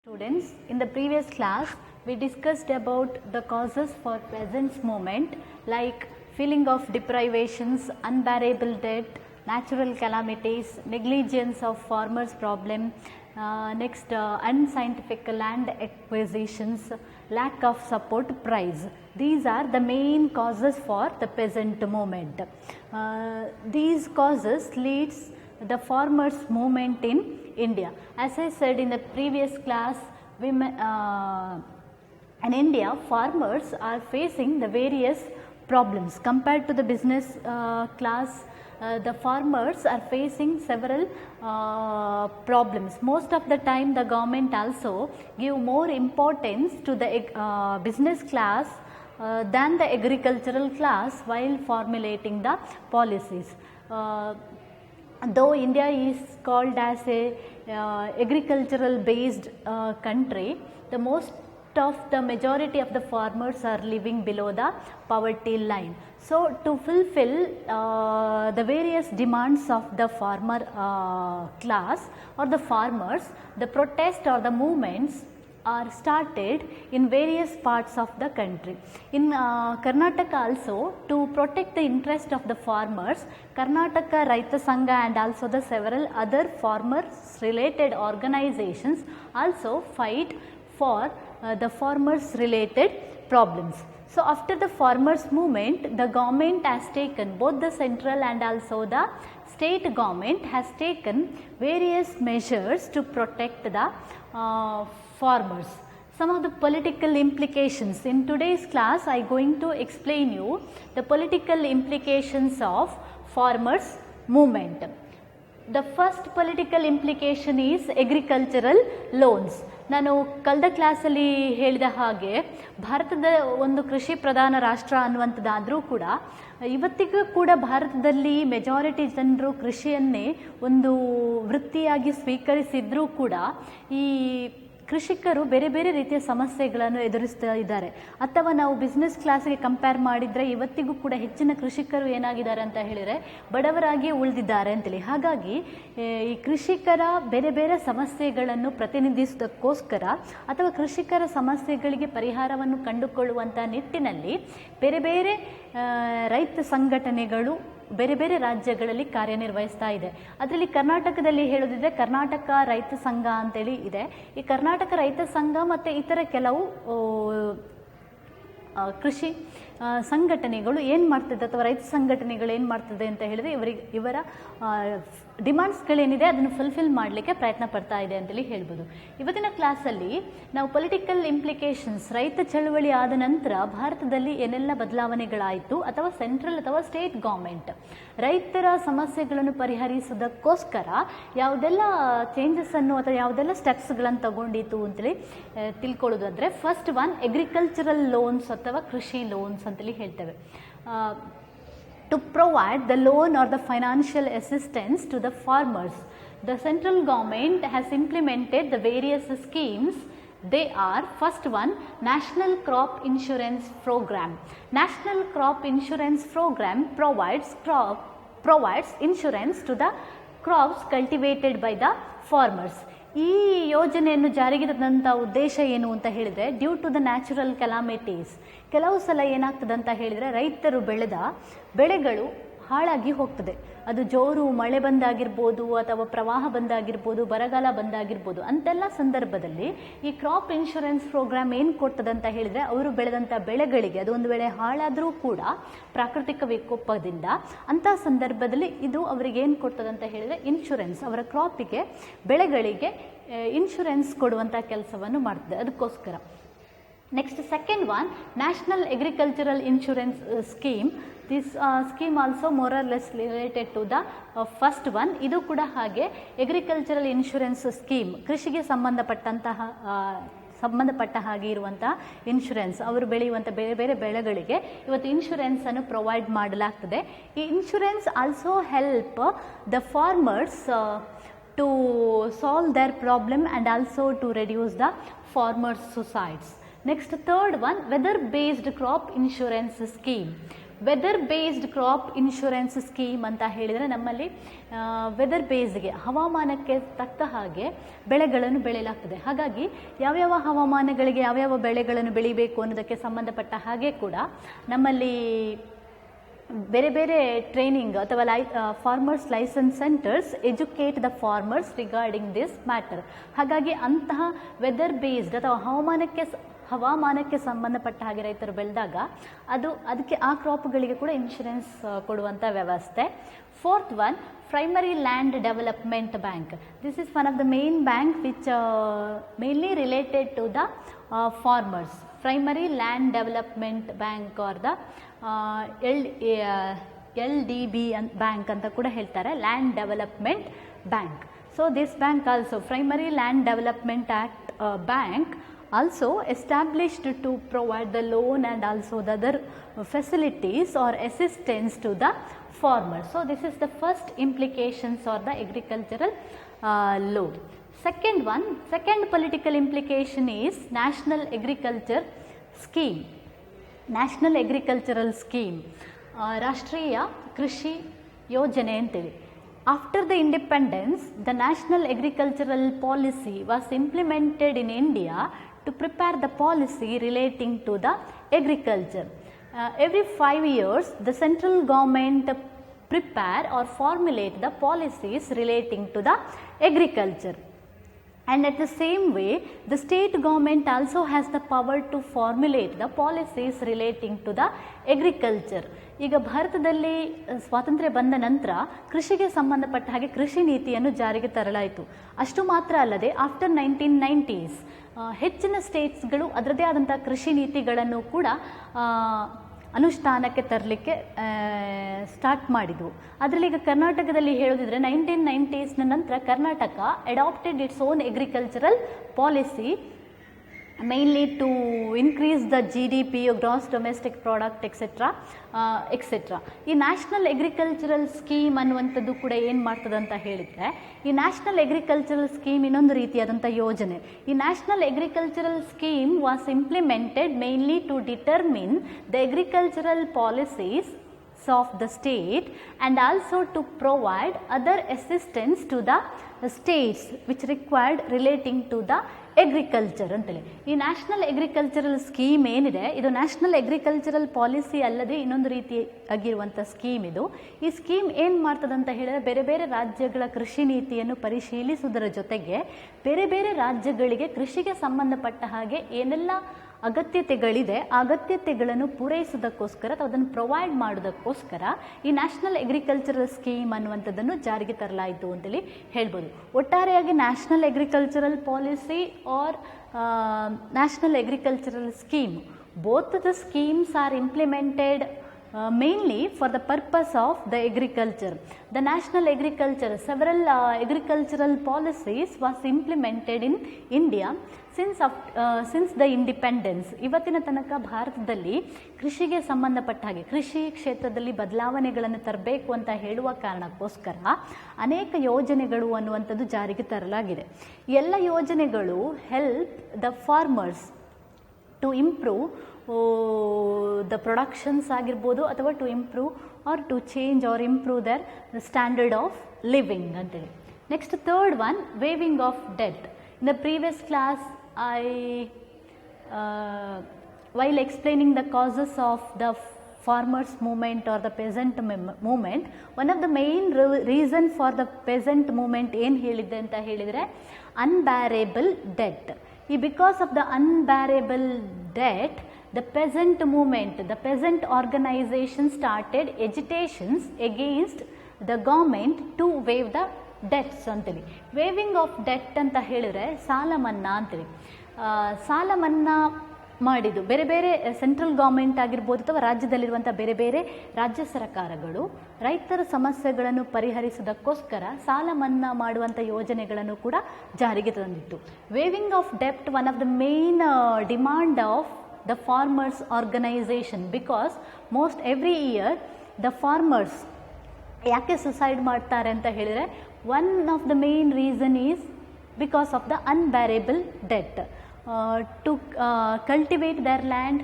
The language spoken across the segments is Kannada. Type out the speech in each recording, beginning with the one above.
Students, in the previous class we discussed about the causes for peasants movement like feeling of deprivations, unbearable debt, natural calamities, negligence of farmers problem, unscientific land acquisitions, lack of support price. These are the main causes for the peasant movement. These causes leads the farmers movement in India. As I said in the previous class, in India farmers are facing the various problems compared to the business class. The farmers are facing several problems. Most of the time the government also give more importance to the business class than the agricultural class while formulating the policies. Though India is called as a agricultural based country, the majority of the farmers are living below the poverty line. So, to fulfill the various demands of the farmer class or the farmers, the protest or the movements are started in various parts of the country. In Karnataka also, to protect the interest of the farmers, Karnataka Raita Sangha and also the several other farmers related organizations also fight for the farmers related problems. So, after the farmers movement, the government has taken, both the central and also the state government has taken various measures to protect the farmers. Some of the political implications. In today's class, I am going to explain you the political implications of farmers movement. The first political implication is agricultural loans. ನಾನು ಕಳೆದ ಕ್ಲಾಸಲ್ಲಿ ಹೇಳಿದ ಹಾಗೆ ಭಾರತದ ಒಂದು ಕೃಷಿ ಪ್ರಧಾನ ರಾಷ್ಟ್ರ ಅನ್ನುವಂಥದ್ದಾದರೂ ಕೂಡ ಇವತ್ತಿಗೂ ಕೂಡ ಭಾರತದಲ್ಲಿ ಮೆಜಾರಿಟಿ ಜನರು ಕೃಷಿಯನ್ನೇ ಒಂದು ವೃತ್ತಿಯಾಗಿ ಸ್ವೀಕರಿಸಿದ್ರೂ ಕೂಡ ಈ ಕೃಷಿಕರು ಬೇರೆ ಬೇರೆ ರೀತಿಯ ಸಮಸ್ಯೆಗಳನ್ನು ಎದುರಿಸ್ತಾ ಇದ್ದಾರೆ. ಅಥವಾ ನಾವು ಬಿಸ್ನೆಸ್ ಕ್ಲಾಸ್ಗೆ ಕಂಪೇರ್ ಮಾಡಿದರೆ ಇವತ್ತಿಗೂ ಕೂಡ ಹೆಚ್ಚಿನ ಕೃಷಿಕರು ಏನಾಗಿದ್ದಾರೆ ಅಂತ ಹೇಳಿದರೆ ಬಡವರಾಗಿ ಉಳಿದಿದ್ದಾರೆ ಅಂತೇಳಿ. ಹಾಗಾಗಿ ಈ ಕೃಷಿಕರ ಬೇರೆ ಬೇರೆ ಸಮಸ್ಯೆಗಳನ್ನು ಪ್ರತಿನಿಧಿಸೋದಕ್ಕೋಸ್ಕರ ಅಥವಾ ಕೃಷಿಕರ ಸಮಸ್ಯೆಗಳಿಗೆ ಪರಿಹಾರವನ್ನು ಕಂಡುಕೊಳ್ಳುವಂಥ ನಿಟ್ಟಿನಲ್ಲಿ ಬೇರೆ ಬೇರೆ ರೈತ ಸಂಘಟನೆಗಳು ಬೇರೆ ಬೇರೆ ರಾಜ್ಯಗಳಲ್ಲಿ ಕಾರ್ಯನಿರ್ವಹಿಸ್ತಾ ಇದೆ. ಅದರಲ್ಲಿ ಕರ್ನಾಟಕದಲ್ಲಿ ಹೇಳೋದಿದ್ರೆ ಕರ್ನಾಟಕ ರೈತ ಸಂಘ ಅಂತೇಳಿ ಇದೆ. ಈ ಕರ್ನಾಟಕ ರೈತ ಸಂಘ ಮತ್ತು ಇತರ ಕೆಲವು ಕೃಷಿ ಸಂಘಟನೆಗಳು ಏನು ಮಾಡ್ತಿದೆ ಅಥವಾ ರೈತ ಸಂಘಟನೆಗಳು ಏನು ಮಾಡ್ತಿದೆ ಅಂತ ಹೇಳಿದ್ರೆ ಇವರ ಡಿಮಾಂಡ್ಸ್ಗಳೇನಿದೆ ಅದನ್ನು ಫುಲ್ಫಿಲ್ ಮಾಡಲಿಕ್ಕೆ ಪ್ರಯತ್ನ ಪಡ್ತಾ ಇದೆ ಅಂತೇಳಿ ಹೇಳ್ಬೋದು. ಇವತ್ತಿನ ಕ್ಲಾಸಲ್ಲಿ ನಾವು ಪೊಲಿಟಿಕಲ್ ಇಂಪ್ಲಿಕೇಶನ್ಸ್, ರೈತ ಚಳವಳಿ ಆದ ನಂತರ ಭಾರತದಲ್ಲಿ ಏನೆಲ್ಲ ಬದಲಾವಣೆಗಳಾಯಿತು ಅಥವಾ ಸೆಂಟ್ರಲ್ ಅಥವಾ ಸ್ಟೇಟ್ ಗೌರ್ಮೆಂಟ್ ರೈತರ ಸಮಸ್ಯೆಗಳನ್ನು ಪರಿಹರಿಸೋದಕ್ಕೋಸ್ಕರ ಯಾವುದೆಲ್ಲ ಚೇಂಜಸ್ಸನ್ನು ಅಥವಾ ಯಾವುದೆಲ್ಲ ಸ್ಟೆಪ್ಸ್ಗಳನ್ನು ತಗೊಂಡಿತು ಅಂತೇಳಿ ತಿಳ್ಕೊಳ್ಳೋದಾದರೆ, ಫಸ್ಟ್ ಒನ್ ಅಗ್ರಿಕಲ್ಚರಲ್ ಲೋನ್ಸ್ ಅಥವಾ ಕೃಷಿ ಲೋನ್ಸ್ ಅಂತೇಳಿ ಹೇಳ್ತೇವೆ. To provide the loan or the financial assistance to the farmers, the central government has implemented the various schemes. They are, first one, National Crop Insurance Program. National Crop Insurance Program provides insurance to the crops cultivated by the farmers. ಈ ಯೋಜನೆಯನ್ನು ಜಾರಿಗೆ ತಂದಂಥ ಉದ್ದೇಶ ಏನು ಅಂತ ಹೇಳಿದರೆ, due to the natural calamities, ಕೆಲವು ಸಲ ಏನಾಗ್ತದೆ ಅಂತ ಹೇಳಿದರೆ ರೈತರು ಬೆಳೆದ ಬೆಳೆಗಳು ಹಾಳಾಗಿ ಹೋಗ್ತದೆ. ಅದು ಜೋರು ಮಳೆ ಬಂದಾಗಿರ್ಬೋದು ಅಥವಾ ಪ್ರವಾಹ ಬಂದಾಗಿರ್ಬೋದು, ಬರಗಾಲ ಬಂದಾಗಿರ್ಬೋದು. ಅಂತೆಲ್ಲ ಸಂದರ್ಭದಲ್ಲಿ ಈ ಕ್ರಾಪ್ ಇನ್ಶೂರೆನ್ಸ್ ಪ್ರೋಗ್ರಾಮ್ ಏನು ಕೊಡ್ತದೆ ಅಂತ ಹೇಳಿದರೆ, ಅವರು ಬೆಳೆದಂಥ ಬೆಳೆಗಳಿಗೆ ಅದು ಒಂದು ವೇಳೆ ಹಾಳಾದರೂ ಕೂಡ ಪ್ರಾಕೃತಿಕ ವಿಕೋಪದಿಂದ ಅಂಥ ಸಂದರ್ಭದಲ್ಲಿ ಇದು ಅವರಿಗೆ ಏನು ಕೊಡ್ತದೆ ಅಂತ ಹೇಳಿದರೆ ಇನ್ಶೂರೆನ್ಸ್, ಅವರ ಕ್ರಾಪಿಗೆ ಬೆಳೆಗಳಿಗೆ ಇನ್ಶೂರೆನ್ಸ್ ಕೊಡುವಂಥ ಕೆಲಸವನ್ನು ಮಾಡ್ತದೆ. ಅದಕ್ಕೋಸ್ಕರ next second one, national agricultural insurance scheme. This scheme also more or less related to the first one. ಇದು ಕೂಡ ಹಾಗೆ ಅಗ್ರಿಕಲ್ಚರಲ್ ಇನ್ಶೂರೆನ್ಸ್ ಸ್ಕೀಮ್, ಕೃಷಿಗೆ ಸಂಬಂಧಪಟ್ಟ ಹಾಗೆ ಇರುವಂತಹ ಇನ್ಶೂರೆನ್ಸ್. ಅವರು ಬೆಳೆಯುವಂಥ ಬೇರೆ ಬೇರೆ ಬೆಳೆಗಳಿಗೆ ಇವತ್ತು ಇನ್ಶೂರೆನ್ಸನ್ನು ಪ್ರೊವೈಡ್ ಮಾಡಲಾಗ್ತದೆ. ಈ insurance also help the farmers to solve their problem and also to reduce the farmers' suicides. Next, third one, weather based crop insurance scheme. Weather based crop insurance scheme ಅಂತ ಹೇಳಿದರೆ ನಮ್ಮಲ್ಲಿ ವೆದರ್ ಬೇಸ್ಡ್ಗೆ ಹವಾಮಾನಕ್ಕೆ ತಕ್ಕ ಹಾಗೆ ಬೆಳೆಗಳನ್ನು ಬೆಳೆಯಲಾಗ್ತದೆ. ಹಾಗಾಗಿ ಯಾವ್ಯಾವ ಹವಾಮಾನಗಳಿಗೆ ಯಾವ್ಯಾವ ಬೆಳೆಗಳನ್ನು ಬೆಳಿಬೇಕು ಅನ್ನೋದಕ್ಕೆ ಸಂಬಂಧಪಟ್ಟ ಹಾಗೆ ಕೂಡ ನಮ್ಮಲ್ಲಿ ಬೇರೆ ಬೇರೆ ಟ್ರೈನಿಂಗ್ ಅಥವಾ farmers licence centres educate the farmers regarding this matter. ಹಾಗಾಗಿ ಅಂತಹ ವೆದರ್ ಬೇಸ್ಡ್ ಅಥವಾ ಹವಾಮಾನಕ್ಕೆ ಸಂಬಂಧಪಟ್ಟ ಹಾಗೆ ರೈತರು ಬೆಳೆದಾಗ ಅದಕ್ಕೆ ಆ ಕ್ರಾಪ್ಗಳಿಗೆ ಕೂಡ ಇನ್ಶೂರೆನ್ಸ್ ಕೊಡುವಂಥ ವ್ಯವಸ್ಥೆ. Fourth one, primary land development bank. This is one of the main bank which mainly related to the farmers. Primary Land Development Bank or the LDB bank anta kuda heltare, Land Development Bank. So this bank also, Primary Land Development Act bank also established to provide the loan and also the other facilities or assistance to the farmers. So this is the first implications or the agricultural law. Second political implication is National Agriculture Scheme. National Agricultural Scheme, ರಾಷ್ಟ್ರೀಯ ಕೃಷಿ ಯೋಜನೆ ಅಂತೇಳಿ. After the independence, the National Agricultural Policy was implemented in India to prepare the policy relating to the agriculture. Every 5 years, the central government prepare or formulate the policies relating to the agriculture. And at the same way, the state government also has the power to formulate the policies relating to the agriculture. ಈಗ ಭಾರತದಲ್ಲಿ ಸ್ವಾತಂತ್ರ್ಯ ಬಂದ ನಂತರ ಕೃಷಿಗೆ ಸಂಬಂಧಪಟ್ಟ ಹಾಗೆ ಕೃಷಿ ನೀತಿಯನ್ನು ಜಾರಿಗೆ ತರಲಾಯಿತು. ಅಷ್ಟು ಮಾತ್ರ ಅಲ್ಲದೆ ಆಫ್ಟರ್ 1990s ಹೆಚ್ಚಿನ ಸ್ಟೇಟ್ಸ್ಗಳು ಅದರದೇ ಆದಂಥ ಕೃಷಿ ನೀತಿಗಳನ್ನು ಕೂಡ ಅನುಷ್ಠಾನಕ್ಕೆ ತರಲಿಕ್ಕೆ ಸ್ಟಾರ್ಟ್ ಮಾಡಿದ್ವು. ಅದರಲ್ಲಿ ಈಗ ಕರ್ನಾಟಕದಲ್ಲಿ ಹೇಳೋದಿದ್ರೆ 1990s ನಂತರ Karnataka adapted its own agricultural policy mainly to increase the GDP, gross domestic product, etc. ಈ ನ್ಯಾಷನಲ್ ಅಗ್ರಿಕಲ್ಚರಲ್ ಸ್ಕೀಮ್ ಅನ್ನುವಂಥದ್ದು ಕೂಡ ಏನು ಮಾಡ್ತದೆ ಅಂತ ಹೇಳಿದರೆ, ಈ ನ್ಯಾಷನಲ್ ಅಗ್ರಿಕಲ್ಚರಲ್ ಸ್ಕೀಮ್ ಇನ್ನೊಂದು ರೀತಿಯಾದಂಥ ಯೋಜನೆ. ಈ national agricultural scheme was implemented mainly to determine the agricultural policies of the state and also to provide other assistance to the states which required relating to the agriculture ಅಂತೇಳಿ. ಈ ನ್ಯಾಷನಲ್ ಅಗ್ರಿಕಲ್ಚರಲ್ ಸ್ಕೀಮ್ ಏನಿದೆ, ಇದು ನ್ಯಾಷನಲ್ ಅಗ್ರಿಕಲ್ಚರಲ್ ಪಾಲಿಸಿ ಅಲ್ಲದೆ ಇನ್ನೊಂದು ರೀತಿಯಾಗಿರುವಂಥ ಸ್ಕೀಮ್ ಇದು. ಈ ಸ್ಕೀಮ್ ಏನು ಮಾಡ್ತದೆ ಅಂತ ಹೇಳಿದರೆ, ಬೇರೆ ಬೇರೆ ರಾಜ್ಯಗಳ ಕೃಷಿ ನೀತಿಯನ್ನು ಪರಿಶೀಲಿಸುವುದರ ಜೊತೆಗೆ ಬೇರೆ ಬೇರೆ ರಾಜ್ಯಗಳಿಗೆ ಕೃಷಿಗೆ ಸಂಬಂಧಪಟ್ಟ ಹಾಗೆ ಏನೆಲ್ಲ ಅಗತ್ಯತೆಗಳಿದೆ ಆ ಅಗತ್ಯತೆಗಳನ್ನು ಪೂರೈಸುವುದಕ್ಕೋಸ್ಕರ ಅಥವಾ ಅದನ್ನು ಪ್ರೊವೈಡ್ ಮಾಡೋದಕ್ಕೋಸ್ಕರ ಈ ನ್ಯಾಷನಲ್ ಅಗ್ರಿಕಲ್ಚರಲ್ ಸ್ಕೀಮ್ ಅನ್ನುವಂಥದ್ದನ್ನು ಜಾರಿಗೆ ತರಲಾಯಿತು ಅಂತೇಳಿ ಹೇಳ್ಬೋದು. ಒಟ್ಟಾರೆಯಾಗಿ national agricultural policy or national agricultural scheme, both the schemes are implemented mainly for the purpose of the agriculture. The national agriculture, several agricultural policies was implemented in India since the independence. ಇವತ್ತಿನ ತನಕ ಭಾರತದಲ್ಲಿ ಕೃಷಿಗೆ ಸಂಬಂಧಪಟ್ಟ ಹಾಗೆ ಕೃಷಿ ಕ್ಷೇತ್ರದಲ್ಲಿ ಬದಲಾವಣೆಗಳನ್ನು ತರಬೇಕು ಅಂತ ಹೇಳುವ ಕಾರಣಕ್ಕೋಸ್ಕರ ಅನೇಕ ಯೋಜನೆಗಳು ಅನ್ನುವಂಥದ್ದು ಜಾರಿಗೆ ತರಲಾಗಿದೆ. ಎಲ್ಲ ಯೋಜನೆಗಳು help the farmers to improve the productions ಆಗಿರ್ಬೋದು ಅಥವಾ to improve or to change or improve their standard of living ಅಂತೇಳಿ. Next third one, waiving of debt. In the previous class while explaining the causes of the farmers movement or the peasant movement, one of the main reason for the peasant movement ಏನು ಹೇಳಿದ್ದೆ ಅಂತ ಹೇಳಿದರೆ, unbearable debt. Because of the unbearable debt, the peasant movement, the peasant organization started agitations against the government to waive the debts ಅಂತೇಳಿ. ವೇವಿಂಗ್ ಆಫ್ ಡೆಟ್ ಅಂತ ಹೇಳಿದರೆ ಸಾಲ ಮನ್ನಾ ಅಂತೇಳಿ. ಸಾಲ ಮನ್ನಾ ಮಾಡಿದ್ದು ಬೇರೆ ಬೇರೆ ಸೆಂಟ್ರಲ್ ಗೌರ್ಮೆಂಟ್ ಆಗಿರ್ಬೋದು ಅಥವಾ ರಾಜ್ಯದಲ್ಲಿರುವಂಥ ಬೇರೆ ಬೇರೆ ರಾಜ್ಯ ಸರ್ಕಾರಗಳು ರೈತರ ಸಮಸ್ಯೆಗಳನ್ನು ಪರಿಹರಿಸುವುದಕ್ಕೋಸ್ಕರ ಸಾಲ ಮನ್ನಾ ಮಾಡುವಂಥ ಯೋಜನೆಗಳನ್ನು ಕೂಡ ಜಾರಿಗೆ ತಂದಿತ್ತು. ವೇವಿಂಗ್ ಆಫ್ ಡೆಪ್ಟ್ one of the main demand of the farmers organisation, because most every year the farmers ಯಾಕೆ ಸುಸೈಡ್ ಮಾಡ್ತಾರೆ ಅಂತ ಹೇಳಿದರೆ, one of the main reason is because of the unbearable debt. To cultivate their land.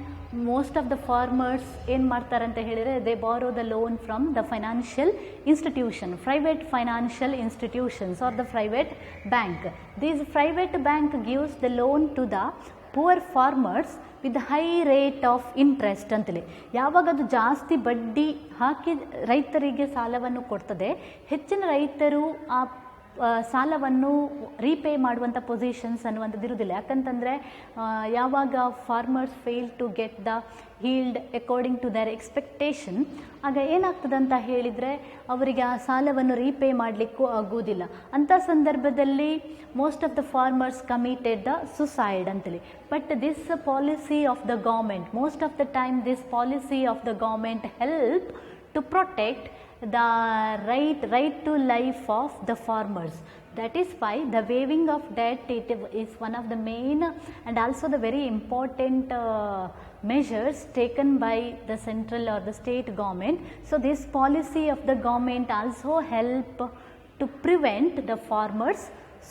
Most of the farmers ಏನು ಮಾಡ್ತಾರೆ ಅಂತ ಹೇಳಿದರೆ, they borrow the loan from the financial institution, private financial institutions or the private bank. These private bank gives the loan to the poor farmers with high rate of interest ಅಂತೇಳಿ. ಯಾವಾಗ ಅದು ಜಾಸ್ತಿ ಬಡ್ಡಿ ಹಾಕಿ ರೈತರಿಗೆ ಸಾಲವನ್ನು ಕೊಡ್ತದೆ, ಹೆಚ್ಚಿನ ರೈತರು ಆ ಸಾಲವನ್ನು ರೀಪೇ ಮಾಡುವಂಥ ಪೊಸಿಷನ್ಸ್ ಅನ್ನುವಂಥದ್ದು ಇರುವುದಿಲ್ಲ. ಯಾಕಂತಂದರೆ ಯಾವಾಗ farmers fail to get the yield according to their expectation, ಆಗ ಏನಾಗ್ತದೆ ಅಂತ ಹೇಳಿದರೆ ಅವರಿಗೆ ಆ ಸಾಲವನ್ನು ರೀಪೇ ಮಾಡಲಿಕ್ಕೂ ಆಗುವುದಿಲ್ಲ. ಅಂಥ ಸಂದರ್ಭದಲ್ಲಿ most of the farmers committed the suicide ಅಂತೇಳಿ. But this policy of the government, most of the time this policy of the government help to protect the right to life of the farmers. That is why the waiving of debt, it is one of the main and also the very important measures taken by the central or the state government. So this policy of the government also help to prevent the farmers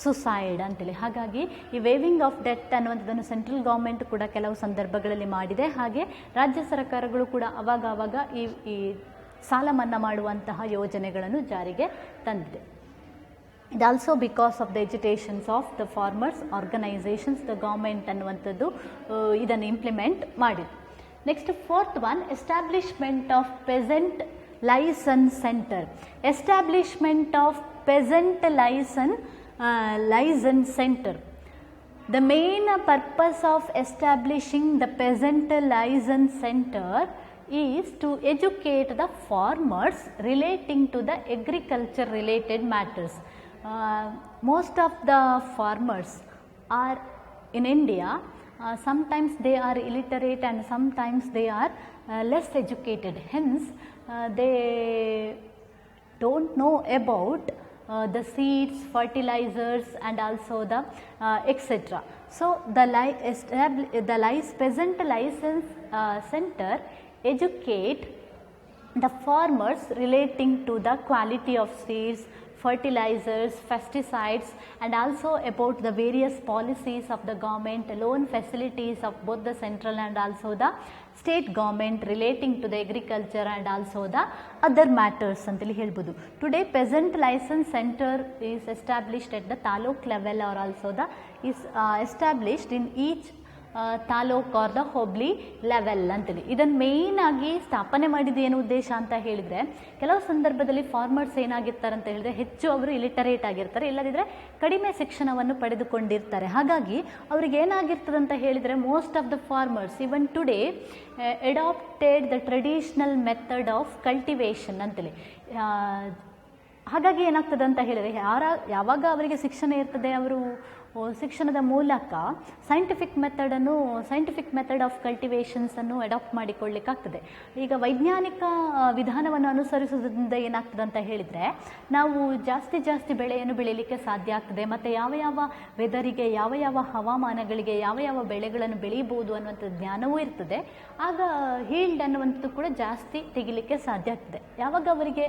suicide ಅಂತೇಳಿ. ಹಾಗಾಗಿ ಈ ವೇವಿಂಗ್ ಆಫ್ ಡೆಟ್ ಅನ್ನುವಂಥದ್ದನ್ನು ಸೆಂಟ್ರಲ್ ಗೌರ್ಮೆಂಟ್ ಕೂಡ ಕೆಲವು ಸಂದರ್ಭಗಳಲ್ಲಿ ಮಾಡಿದೆ. ಹಾಗೆ ರಾಜ್ಯ ಸರ್ಕಾರಗಳು ಕೂಡ ಆವಾಗ ಈ ಸಾಲ ಮನ್ನಾ ಮಾಡುವಂತಹ ಯೋಜನೆಗಳನ್ನು ಜಾರಿಗೆ ತಂದಿದೆ. ಇದು also because of the agitations of the farmers organisations, the government ಅನ್ನುವಂಥದ್ದು ಇದನ್ನು ಇಂಪ್ಲಿಮೆಂಟ್ ಮಾಡಿದೆ. Next fourth one, establishment of peasant license centre. Establishment of peasant license center. The main purpose of establishing the peasant license center is to educate the farmers relating to the agriculture related matters. Most of the farmers are in India, sometimes they are illiterate and sometimes they are less educated. Hence they don't know about the seeds, fertilizers and also the etc. So the peasant license center educate the farmers relating to the quality of seeds, fertilizers, pesticides and also about the various policies of the government, loan facilities of both the central and also the state government relating to the agriculture and also the other matters ಅಂತೇಳಿ ಹೇಳ್ಬೋದು. Today peasant license center is established at the taluk level or also the is established in each taluk are the hobli level ಅಂತೇಳಿ. ಇದನ್ನು ಮೇಯ್ನ್ ಆಗಿ ಸ್ಥಾಪನೆ ಮಾಡಿದ ಏನು ಉದ್ದೇಶ ಅಂತ ಹೇಳಿದರೆ, ಕೆಲವು ಸಂದರ್ಭದಲ್ಲಿ ಫಾರ್ಮರ್ಸ್ ಏನಾಗಿರ್ತಾರೆ ಅಂತ ಹೇಳಿದರೆ ಹೆಚ್ಚು ಅವರು ಇಲಿಟರೇಟ್ ಆಗಿರ್ತಾರೆ, ಇಲ್ಲದಿದ್ದರೆ ಕಡಿಮೆ ಶಿಕ್ಷಣವನ್ನು ಪಡೆದುಕೊಂಡಿರ್ತಾರೆ. ಹಾಗಾಗಿ ಅವ್ರಿಗೆ ಏನಾಗಿರ್ತದೆ ಅಂತ ಹೇಳಿದರೆ, most of the farmers even today adapted the traditional method of cultivation ಅಂತೇಳಿ. ಹಾಗಾಗಿ ಏನಾಗ್ತದೆ ಅಂತ ಹೇಳಿದರೆ, ಯಾವಾಗ ಅವರಿಗೆ ಶಿಕ್ಷಣ ಇರ್ತದೆ, ಅವರು ಶಿಕ್ಷಣದ ಮೂಲಕ ಸೈಂಟಿಫಿಕ್ ಮೆಥಡ್ ಆಫ್ ಕಲ್ಟಿವೇಷನ್ಸನ್ನು ಅಡಾಪ್ಟ್ ಮಾಡಿಕೊಳ್ಳಿಕ್ಕಾಗ್ತದೆ. ಈಗ ವೈಜ್ಞಾನಿಕ ವಿಧಾನವನ್ನು ಅನುಸರಿಸೋದ್ರಿಂದ ಏನಾಗ್ತದೆ ಅಂತ ಹೇಳಿದರೆ, ನಾವು ಜಾಸ್ತಿ ಬೆಳೆಯನ್ನು ಬೆಳೀಲಿಕ್ಕೆ ಸಾಧ್ಯ ಆಗ್ತದೆ. ಮತ್ತು ಯಾವ ವೆದರಿಗೆ, ಯಾವ ಹವಾಮಾನಗಳಿಗೆ ಯಾವ ಬೆಳೆಗಳನ್ನು ಬೆಳೀಬೋದು ಅನ್ನುವಂಥ ಜ್ಞಾನವೂ ಇರ್ತದೆ. ಆಗ ಹೀಲ್ಡ್ ಅನ್ನುವಂಥದ್ದು ಕೂಡ ಜಾಸ್ತಿ ತೆಗಿಲಿಕ್ಕೆ ಸಾಧ್ಯ ಆಗ್ತದೆ. ಯಾವಾಗ ಅವರಿಗೆ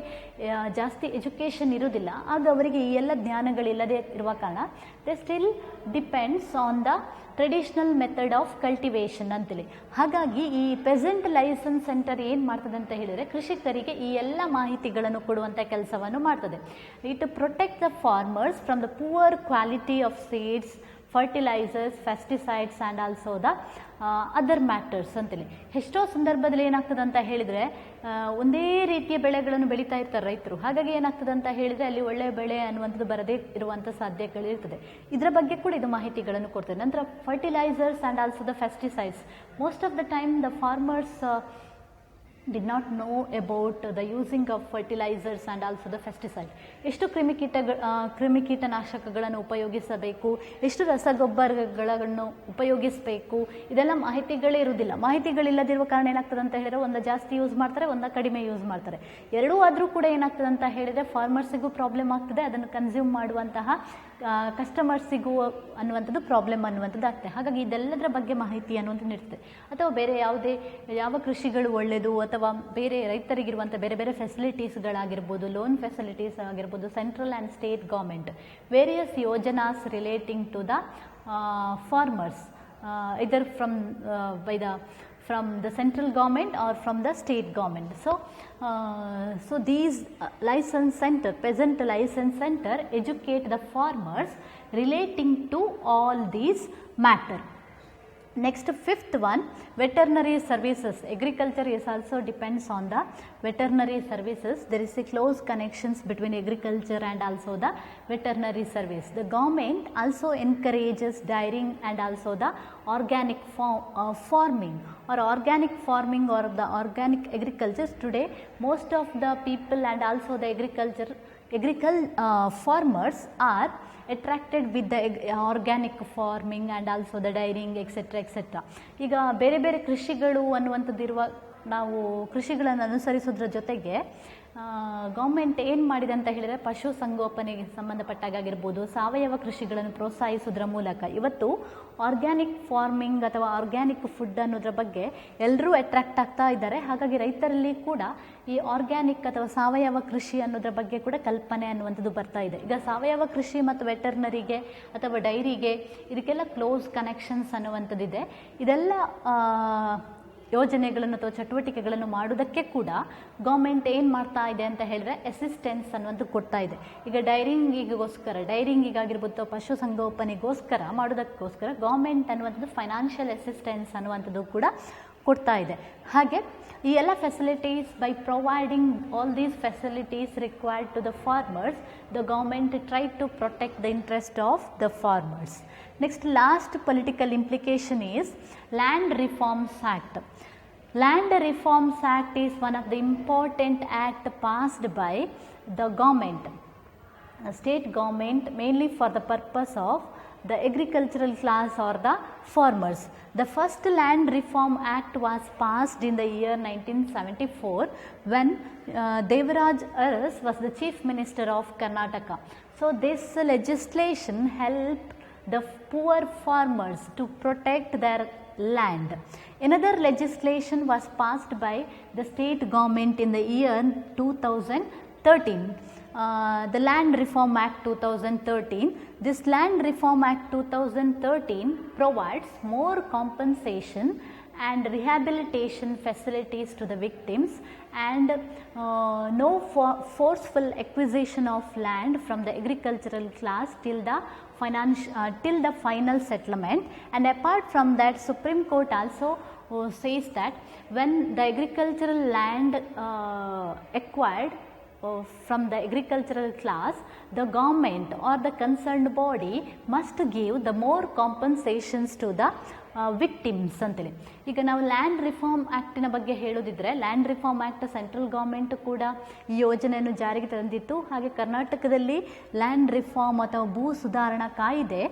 ಜಾಸ್ತಿ ಎಜುಕೇಷನ್ ಇರೋದಿಲ್ಲ, ಆಗ ಅವರಿಗೆ ಈ ಎಲ್ಲ ಜ್ಞಾನಗಳಿಲ್ಲದೆ ಇರುವ ಕಾರಣ they still depends on the traditional method of cultivation ಅಂತೇಳಿ. ಹಾಗಾಗಿ ಈ ಪೆಸೆಂಟ್ ಲೈಸೆನ್ಸ್ ಸೆಂಟರ್ ಏನು ಮಾಡ್ತದೆ ಅಂತ ಹೇಳಿದರೆ, ಕೃಷಿಕರಿಗೆ ಈ ಎಲ್ಲ ಮಾಹಿತಿಗಳನ್ನು ಕೊಡುವಂಥ ಕೆಲಸವನ್ನು ಮಾಡ್ತದೆ. It protect the farmers from the poor quality of seeds, fertilisers, pesticides and also the other matters ಅಂತೇಳಿ. ಎಷ್ಟೋ ಸಂದರ್ಭದಲ್ಲಿ ಏನಾಗ್ತದೆ ಅಂತ ಹೇಳಿದರೆ, ಒಂದೇ ರೀತಿಯ ಬೆಳೆಗಳನ್ನು ಬೆಳೀತಾ ಇರ್ತಾರೆ ರೈತರು. ಹಾಗಾಗಿ ಏನಾಗ್ತದೆ ಅಂತ ಹೇಳಿದರೆ, ಅಲ್ಲಿ ಒಳ್ಳೆಯ ಬೆಳೆ ಅನ್ನುವಂಥದ್ದು ಬರದೇ ಇರುವಂಥ ಸಾಧ್ಯತೆಗಳಿರ್ತದೆ. ಇದರ ಬಗ್ಗೆ ಕೂಡ ಇದು ಮಾಹಿತಿಗಳನ್ನು ಕೊಡ್ತದೆ. ನಂತರ fertilisers and also the pesticides. Most of the time the farmers did not know about the using of fertilizers and also the pesticide. ಎಷ್ಟು ಕ್ರಿಮಿಕೀಟನಾಶಕಗಳನ್ನು ಉಪಯೋಗಿಸಬೇಕು, ಎಷ್ಟು ರಸಗೊಬ್ಬರಗಳನ್ನು ಉಪಯೋಗಿಸಬೇಕು, ಇದೆಲ್ಲ ಮಾಹಿತಿಗಳೇ ಇರುವುದಿಲ್ಲ. ಮಾಹಿತಿಗಳಿಲ್ಲದಿರುವ ಕಾರಣ ಏನಾಗ್ತದೆ ಅಂತ ಹೇಳಿದರೆ, ಒಂದು ಜಾಸ್ತಿ ಯೂಸ್ ಮಾಡ್ತಾರೆ, ಒಂದು ಕಡಿಮೆ ಯೂಸ್ ಮಾಡ್ತಾರೆ. ಎರಡೂ ಆದರೂ ಕೂಡ ಏನಾಗ್ತದೆ ಅಂತ ಹೇಳಿದರೆ, ಫಾರ್ಮರ್ಸಿಗೂ ಪ್ರಾಬ್ಲಮ್ ಆಗ್ತದೆ, ಅದನ್ನು ಕನ್ಸ್ಯೂಮ್ ಮಾಡುವಂತಹ ಕಸ್ಟಮರ್ಸಿಗೂ ಅನ್ನುವಂಥದ್ದು ಪ್ರಾಬ್ಲಮ್ ಅನ್ನುವಂಥದ್ದು ಆಗ್ತದೆ. ಹಾಗಾಗಿ ಇದೆಲ್ಲದರ ಬಗ್ಗೆ ಮಾಹಿತಿ ಅನ್ನುವಂಥದ್ದು ಇರ್ತದೆ. ಅಥವಾ ಬೇರೆ ಯಾವ ಕೃಷಿಗಳು ಒಳ್ಳೆಯದು, ಅಥವಾ ಬೇರೆ ರೈತರಿಗಿರುವಂಥ ಬೇರೆ ಫೆಸಿಲಿಟೀಸ್ಗಳಾಗಿರ್ಬೋದು, ಲೋನ್ ಫೆಸಿಲಿಟೀಸ್ ಆಗಿರ್ಬೋದು, central and state government various ಯೋಜನಾಸ್ relating to the farmers either from the central government or from the state government. So these license center, peasant license center educate the farmers relating to all these matter. Next, fifth one, veterinary services. Agriculture is also depends on the veterinary services. There is a close connections between agriculture and also the veterinary service. The government also encourages dairying and also the organic farming or the organic agriculture. Today most of the people and also the farmers are attracted with the organic farming and also the dairying etc. ಈಗ ಬೇರೆ ಬೇರೆ ಕೃಷಿಗಳು ಅನ್ನುವಂಥದ್ದಿರುವ ನಾವು ಕೃಷಿಗಳನ್ನು ಅನುಸರಿಸೋದ್ರ ಜೊತೆಗೆ ಗೌರ್ಮೆಂಟ್ ಏನು ಮಾಡಿದೆ ಅಂತ ಹೇಳಿದರೆ ಪಶು ಸಂಗೋಪನೆಗೆ ಸಂಬಂಧಪಟ್ಟಾಗಿರ್ಬೋದು ಸಾವಯವ ಕೃಷಿಗಳನ್ನು ಪ್ರೋತ್ಸಾಹಿಸೋದ್ರ ಮೂಲಕ ಇವತ್ತು ಆರ್ಗ್ಯಾನಿಕ್ ಫಾರ್ಮಿಂಗ್ ಅಥವಾ ಆರ್ಗ್ಯಾನಿಕ್ ಫುಡ್ ಅನ್ನೋದ್ರ ಬಗ್ಗೆ ಎಲ್ಲರೂ ಅಟ್ರಾಕ್ಟ್ ಆಗ್ತಾ ಇದ್ದಾರೆ. ಹಾಗಾಗಿ ರೈತರಲ್ಲಿ ಕೂಡ ಈ ಆರ್ಗ್ಯಾನಿಕ್ ಅಥವಾ ಸಾವಯವ ಕೃಷಿ ಅನ್ನೋದ್ರ ಬಗ್ಗೆ ಕೂಡ ಕಲ್ಪನೆ ಅನ್ನುವಂಥದ್ದು ಬರ್ತಾ ಇದೆ. ಈಗ ಸಾವಯವ ಕೃಷಿ ಮತ್ತು ವೆಟರ್ನರಿಗೆ ಅಥವಾ ಡೈರಿಗೆ ಇದಕ್ಕೆಲ್ಲ ಕ್ಲೋಸ್ ಕನೆಕ್ಷನ್ಸ್ ಅನ್ನುವಂಥದ್ದಿದೆ. ಇದೆಲ್ಲ ಯೋಜನೆಗಳನ್ನು ಅಥವಾ ಚಟುವಟಿಕೆಗಳನ್ನು ಮಾಡೋದಕ್ಕೆ ಕೂಡ ಗೌರ್ಮೆಂಟ್ ಏನು ಮಾಡ್ತಾ ಇದೆ ಅಂತ ಹೇಳಿದ್ರೆ ಅಸಿಸ್ಟೆನ್ಸ್ ಅನ್ನುವಂಥದ್ದು ಕೊಡ್ತಾ ಇದೆ. ಈಗ ಡೈರಿಂಗಿಗಾಗಿರ್ಬೋದು ಪಶು ಸಂಗೋಪನೆಗೋಸ್ಕರ ಮಾಡೋದಕ್ಕೋಸ್ಕರ ಗೌರ್ಮೆಂಟ್ ಅನ್ನುವಂಥದ್ದು ಫೈನಾನ್ಷಿಯಲ್ ಅಸಿಸ್ಟೆನ್ಸ್ ಅನ್ನುವಂಥದ್ದು ಕೂಡ ಕೊಡ್ತಾ ಇದೆ. ಹಾಗೆ ಈ ಎಲ್ಲ facilities, by providing all these facilities required to the farmers, the government try to protect the interest of the farmers. Next, last political implication is Land Reforms Act. Land Reforms Act is one of the important act passed by the government, state government, mainly for the purpose of the agricultural class or the farmers. The first Land Reform Act was passed in the year 1974 when Devaraj Aras was the Chief Minister of Karnataka. So this legislation helped the poor farmers to protect their land. Another legislation was passed by the state government in the year 2013, the Land Reform Act 2013. This Land Reform Act 2013 provides more compensation and rehabilitation facilities to the victims and no forceful acquisition of land from the agricultural class till the final settlement. And apart from that, Supreme Court also says that when the agricultural land acquired from the agricultural class, the government or the concerned body must give the more compensations to the victims ಅಂತೇಳಿ. ಈಗ ನಾವು ಲ್ಯಾಂಡ್ ರಿಫಾರ್ಮ್ ಆ್ಯಕ್ಟಿನ ಬಗ್ಗೆ ಹೇಳೋದಿದ್ರೆ, land reform act central government ಕೂಡ ಈ ಯೋಜನೆಯನ್ನು ಜಾರಿಗೆ ತಂದಿತ್ತು. ಹಾಗೆ ಕರ್ನಾಟಕದಲ್ಲಿ ಲ್ಯಾಂಡ್ ರಿಫಾರ್ಮ್ ಅಥವಾ ಭೂ ಸುಧಾರಣಾ ಕಾಯ್ದೆ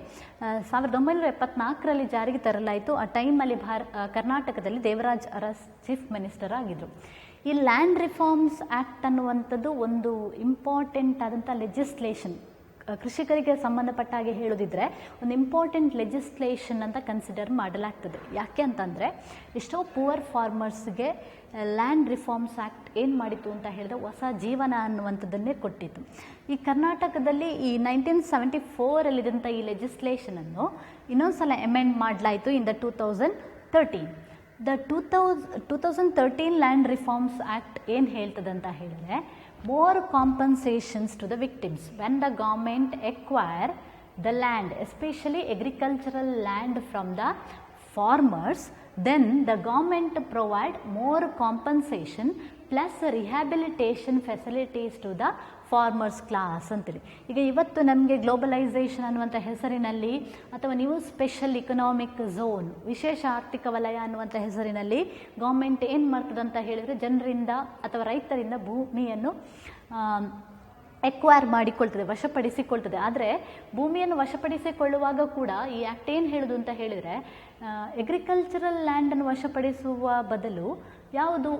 1974ರಲ್ಲಿ ಜಾರಿಗೆ ತರಲಾಯಿತು. ಆ ಟೈಮಲ್ಲಿ ಕರ್ನಾಟಕದಲ್ಲಿ ದೇವರಾಜ್ ಅರಸ್ ಚೀಫ್ ಮಿನಿಸ್ಟರ್ ಆಗಿದ್ದರು. ಈ ಲ್ಯಾಂಡ್ ರಿಫಾರ್ಮ್ಸ್ ಆ್ಯಕ್ಟ್ ಅನ್ನುವಂಥದ್ದು ಒಂದು ಇಂಪಾರ್ಟೆಂಟ್ ಆದಂಥ ಲೆಜಿಸ್ಲೇಷನ್, ಕೃಷಿಕರಿಗೆ ಸಂಬಂಧಪಟ್ಟ ಹಾಗೆ ಹೇಳೋದಿದ್ರೆ ಒಂದು ಇಂಪಾರ್ಟೆಂಟ್ ಲೆಜಿಸ್ಲೇಷನ್ ಅಂತ ಕನ್ಸಿಡರ್ ಮಾಡಲಾಗ್ತದೆ. ಯಾಕೆ ಅಂತಂದರೆ ಎಷ್ಟೋ ಪುವರ್ ಫಾರ್ಮರ್ಸ್ಗೆ ಲ್ಯಾಂಡ್ ರಿಫಾರ್ಮ್ಸ್ ಆ್ಯಕ್ಟ್ ಏನು ಮಾಡಿತು ಅಂತ ಹೇಳಿದ್ರೆ ಹೊಸ ಜೀವನ ಅನ್ನುವಂಥದ್ದನ್ನೇ ಕೊಟ್ಟಿತ್ತು. ಈ ಕರ್ನಾಟಕದಲ್ಲಿ ಈ 1974ರಲ್ಲಿದ್ದಂಥ ಈ ಲೆಜಿಸ್ಲೇಷನನ್ನು ಇನ್ನೊಂದು ಸಲ ಅಮೆಂಡ್ ಮಾಡಲಾಯಿತು in the 2013. The 2013 land reforms act ಏನು ಹೇಳ್ತದಂತ ಹೇಳಿದ್ರೆ, more compensations to the victims. When the government acquire the land, especially agricultural land from the farmers, then the government provide more compensation plus rehabilitation facilities to the farmers class ಅಂತೇಳಿ. ಈಗ ಇವತ್ತು ನಮಗೆ ಗ್ಲೋಬಲೈಸೇಷನ್ ಅನ್ನುವಂಥ ಹೆಸರಿನಲ್ಲಿ ಅಥವಾ ನೀವು ಸ್ಪೆಷಲ್ ಇಕನಾಮಿಕ್ ಝೋನ್, ವಿಶೇಷ ಆರ್ಥಿಕ ವಲಯ ಅನ್ನುವಂಥ ಹೆಸರಿನಲ್ಲಿ ಗೌರ್ಮೆಂಟ್ ಏನು ಮಾಡ್ತದಂತ ಹೇಳಿದರೆ ಜನರಿಂದ ಅಥವಾ ರೈತರಿಂದ ಭೂಮಿಯನ್ನು ಎಕ್ವೈರ್ ಮಾಡಿಕೊಳ್ತದೆ, ವಶಪಡಿಸಿಕೊಳ್ತದೆ. ಆದರೆ ಭೂಮಿಯನ್ನು ವಶಪಡಿಸಿಕೊಳ್ಳುವಾಗ ಕೂಡ ಈ ಆ್ಯಕ್ಟ್ ಏನು ಹೇಳೋದು ಅಂತ ಹೇಳಿದರೆ, ಅಗ್ರಿಕಲ್ಚರಲ್ ಲ್ಯಾಂಡನ್ನು ವಶಪಡಿಸುವ ಬದಲು ಯಾವುದು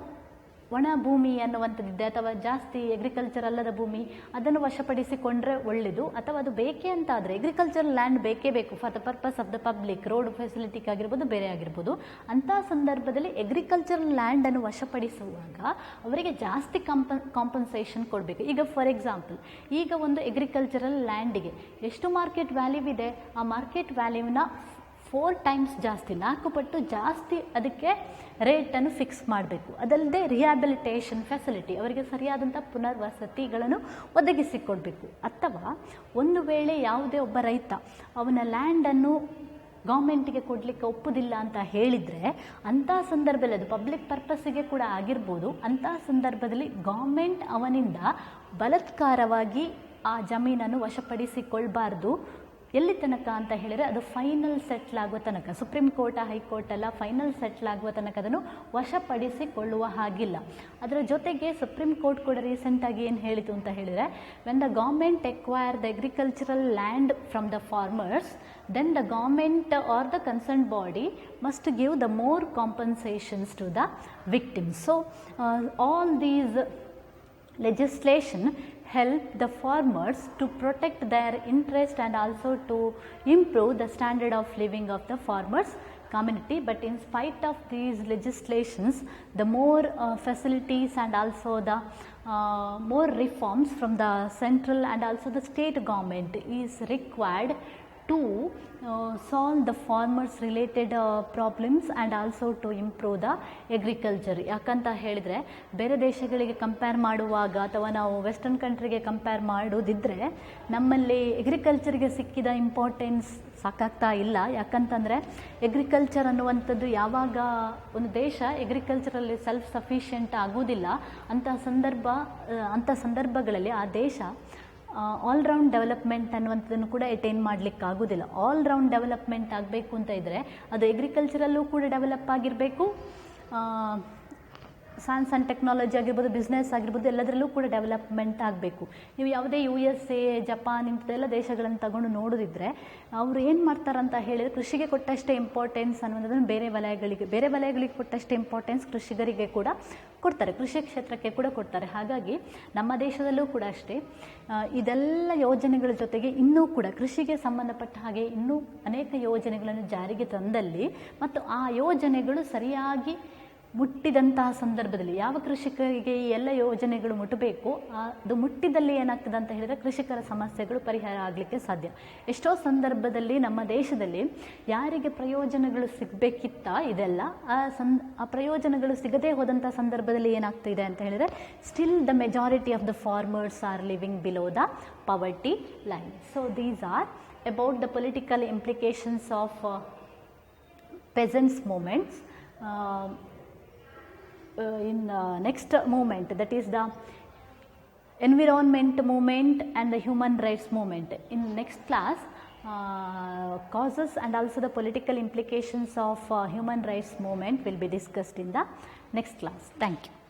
ಒಣ ಭೂಮಿ ಅನ್ನುವಂಥದ್ದಿದೆ ಅಥವಾ ಜಾಸ್ತಿ ಅಗ್ರಿಕಲ್ಚರ್ ಅಲ್ಲದ ಭೂಮಿ ಅದನ್ನು ವಶಪಡಿಸಿಕೊಂಡ್ರೆ ಒಳ್ಳೆಯದು. ಅಥವಾ ಅದು ಬೇಕೇ ಅಂತ ಆದರೆ ಅಗ್ರಿಕಲ್ಚರಲ್ ಲ್ಯಾಂಡ್ ಬೇಕೇ ಬೇಕು for the purpose of the public, road ಫೆಸಿಲಿಟಿಗಾಗಿರ್ಬೋದು, ಬೇರೆ ಆಗಿರ್ಬೋದು. ಅಂಥ ಸಂದರ್ಭದಲ್ಲಿ ಅಗ್ರಿಕಲ್ಚರಲ್ ಲ್ಯಾಂಡನ್ನು ವಶಪಡಿಸುವಾಗ ಅವರಿಗೆ ಜಾಸ್ತಿ ಕಾಂಪನ್ಸೇಷನ್ ಕೊಡಬೇಕು. ಈಗ ಫಾರ್ ಎಕ್ಸಾಂಪಲ್, ಈಗ ಒಂದು ಅಗ್ರಿಕಲ್ಚರಲ್ ಲ್ಯಾಂಡಿಗೆ ಎಷ್ಟು ಮಾರ್ಕೆಟ್ ವ್ಯಾಲ್ಯೂ ಇದೆ, ಆ ಮಾರ್ಕೆಟ್ ವ್ಯಾಲ್ಯೂನ 4 times ಜಾಸ್ತಿ, 4 ಪಟ್ಟು ಜಾಸ್ತಿ ಅದಕ್ಕೆ ರೇಟನ್ನು ಫಿಕ್ಸ್ ಮಾಡಬೇಕು. ಅದಲ್ಲದೆ ರಿಹ್ಯಾಬಿಲಿಟೇಷನ್ ಫೆಸಿಲಿಟಿ, ಅವರಿಗೆ ಸರಿಯಾದಂಥ ಪುನರ್ವಸತಿಗಳನ್ನು ಒದಗಿಸಿಕೊಡಬೇಕು. ಅಥವಾ ಒಂದು ವೇಳೆ ಯಾವುದೇ ಒಬ್ಬ ರೈತ ಅವನ ಲ್ಯಾಂಡನ್ನು ಗೌರ್ಮೆಂಟಿಗೆ ಕೊಡಲಿಕ್ಕೆ ಒಪ್ಪುದಿಲ್ಲ ಅಂತ ಹೇಳಿದರೆ, ಅಂಥ ಸಂದರ್ಭದಲ್ಲಿ ಅದು ಪಬ್ಲಿಕ್ ಪರ್ಪಸ್ಸಿಗೆ ಕೂಡ ಆಗಿರ್ಬೋದು, ಅಂಥ ಸಂದರ್ಭದಲ್ಲಿ ಗೌರ್ಮೆಂಟ್ ಅವನಿಂದ ಬಲಾತ್ಕಾರವಾಗಿ ಆ ಜಮೀನನ್ನು ವಶಪಡಿಸಿಕೊಳ್ಬಾರ್ದು. ಎಲ್ಲಿ ತನಕ ಅಂತ ಹೇಳಿದರೆ ಅದು ಫೈನಲ್ ಸೆಟ್ಲ್ ಆಗುವ ತನಕ, ಸುಪ್ರೀಂ ಕೋರ್ಟ್ ಹೈಕೋರ್ಟ್ ಎಲ್ಲ ಫೈನಲ್ ಸೆಟ್ಲ್ ಆಗುವ ತನಕ ಅದನ್ನು ವಶಪಡಿಸಿಕೊಳ್ಳುವ ಹಾಗಿಲ್ಲ. ಅದರ ಜೊತೆಗೆ ಸುಪ್ರೀಂ ಕೋರ್ಟ್ ಕೂಡ ರೀಸೆಂಟಾಗಿ ಏನು ಹೇಳಿತು ಅಂತ ಹೇಳಿದರೆ, when the government acquire the agricultural land from the farmers, then the government or the concerned body must give the more compensations to the victims. So all these legislation help the farmers to protect their interest and also to improve the standard of living of the farmers community. But in spite of these legislations, the more facilities and also the more reforms from the central and also the state government is required to solve the farmers related problems and also to improve the agriculture. ಯಾಕಂತ ಹೇಳಿದರೆ ಬೇರೆ ದೇಶಗಳಿಗೆ ಕಂಪೇರ್ ಮಾಡುವಾಗ ಅಥವಾ ನಾವು ವೆಸ್ಟರ್ನ್ ಕಂಟ್ರಿಗೆ ಕಂಪೇರ್ ಮಾಡೋದಿದ್ದರೆ ನಮ್ಮಲ್ಲಿ ಎಗ್ರಿಕಲ್ಚರ್ಗೆ ಸಿಕ್ಕಿದ ಇಂಪಾರ್ಟೆನ್ಸ್ ಸಾಕಾಗ್ತಾ ಇಲ್ಲ. ಯಾಕಂತಂದರೆ ಎಗ್ರಿಕಲ್ಚರ್ ಅನ್ನುವಂಥದ್ದು ಯಾವಾಗ ಒಂದು ದೇಶ ಎಗ್ರಿಕಲ್ಚರಲ್ಲಿ ಸೆಲ್ಫ್ ಸಫಿಷಿಯೆಂಟ್ ಆಗೋದಿಲ್ಲ ಅಂಥ ಸಂದರ್ಭಗಳಲ್ಲಿ ಆ ದೇಶ ಆಲ್ರೌಂಡ್ ಡೆವಲಪ್ಮೆಂಟ್ ಅನ್ನುವಂಥದ್ದನ್ನು ಕೂಡ ಅಟೈನ್ ಮಾಡಲಿಕ್ಕಾಗೋದಿಲ್ಲ. ಆಲ್ರೌಂಡ್ ಡೆವಲಪ್ಮೆಂಟ್ ಆಗಬೇಕು ಅಂತ ಇದ್ದರೆ ಅದು ಎಗ್ರಿಕಲ್ಚರಲ್ಲೂ ಕೂಡ ಡೆವಲಪ್ ಆಗಿರಬೇಕು, ಸೈನ್ಸ್ ಆ್ಯಂಡ್ ಟೆಕ್ನಾಲಜಿ ಆಗಿರ್ಬೋದು, ಬಿಸ್ನೆಸ್ ಆಗಿರ್ಬೋದು, ಎಲ್ಲದರಲ್ಲೂ ಕೂಡ ಡೆವಲಪ್ಮೆಂಟ್ ಆಗಬೇಕು. ನೀವು ಯಾವುದೇ USA, ಜಪಾನ್ ಇಂಥದ್ದೆಲ್ಲ ದೇಶಗಳನ್ನು ತಗೊಂಡು ನೋಡೋದಿದ್ರೆ ಅವರು ಏನು ಮಾಡ್ತಾರಂತ ಹೇಳಿದರೆ, ಕೃಷಿಗೆ ಕೊಟ್ಟಷ್ಟೇ ಇಂಪಾರ್ಟೆನ್ಸ್ ಅನ್ನೋದನ್ನು ಬೇರೆ ವಲಯಗಳಿಗೆ ಕೊಟ್ಟಷ್ಟೇ ಇಂಪಾರ್ಟೆನ್ಸ್ ಕೃಷಿಕರಿಗೆ ಕೂಡ ಕೊಡ್ತಾರೆ, ಕೃಷಿ ಕ್ಷೇತ್ರಕ್ಕೆ ಕೂಡ ಕೊಡ್ತಾರೆ. ಹಾಗಾಗಿ ನಮ್ಮ ದೇಶದಲ್ಲೂ ಕೂಡ ಅಷ್ಟೇ ಇದೆಲ್ಲ ಯೋಜನೆಗಳ ಜೊತೆಗೆ ಇನ್ನೂ ಕೂಡ ಕೃಷಿಗೆ ಸಂಬಂಧಪಟ್ಟ ಹಾಗೆ ಇನ್ನೂ ಅನೇಕ ಯೋಜನೆಗಳನ್ನು ಜಾರಿಗೆ ತಂದಲ್ಲಿ ಮತ್ತು ಆ ಯೋಜನೆಗಳು ಸರಿಯಾಗಿ ಮುಟ್ಟಿದಂತಹ ಸಂದರ್ಭದಲ್ಲಿ ಯಾವ ಕೃಷಿಕರಿಗೆ ಈ ಎಲ್ಲ ಯೋಜನೆಗಳು ಮುಟ್ಟಬೇಕು, ಅದು ಮುಟ್ಟಿದಲ್ಲಿ ಏನಾಗ್ತದೆ ಅಂತ ಹೇಳಿದರೆ ಕೃಷಿಕರ ಸಮಸ್ಯೆಗಳು ಪರಿಹಾರ ಆಗಲಿಕ್ಕೆ ಸಾಧ್ಯ. ಎಷ್ಟೋ ಸಂದರ್ಭದಲ್ಲಿ ನಮ್ಮ ದೇಶದಲ್ಲಿ ಯಾರಿಗೆ ಪ್ರಯೋಜನಗಳು ಸಿಗಬೇಕಿತ್ತ ಇದೆಲ್ಲ ಆ ಪ್ರಯೋಜನಗಳು ಸಿಗದೇ ಹೋದಂಥ ಸಂದರ್ಭದಲ್ಲಿ ಏನಾಗ್ತಿದೆ ಅಂತ ಹೇಳಿದರೆ, still the majority of the farmers are living below the ಪವರ್ಟಿ line. So these are about the political implications of peasants movements. In next movement, that is the environment movement and the human rights movement. In next class, causes and also the political implications of human rights movement will be discussed in the next class. Thank you.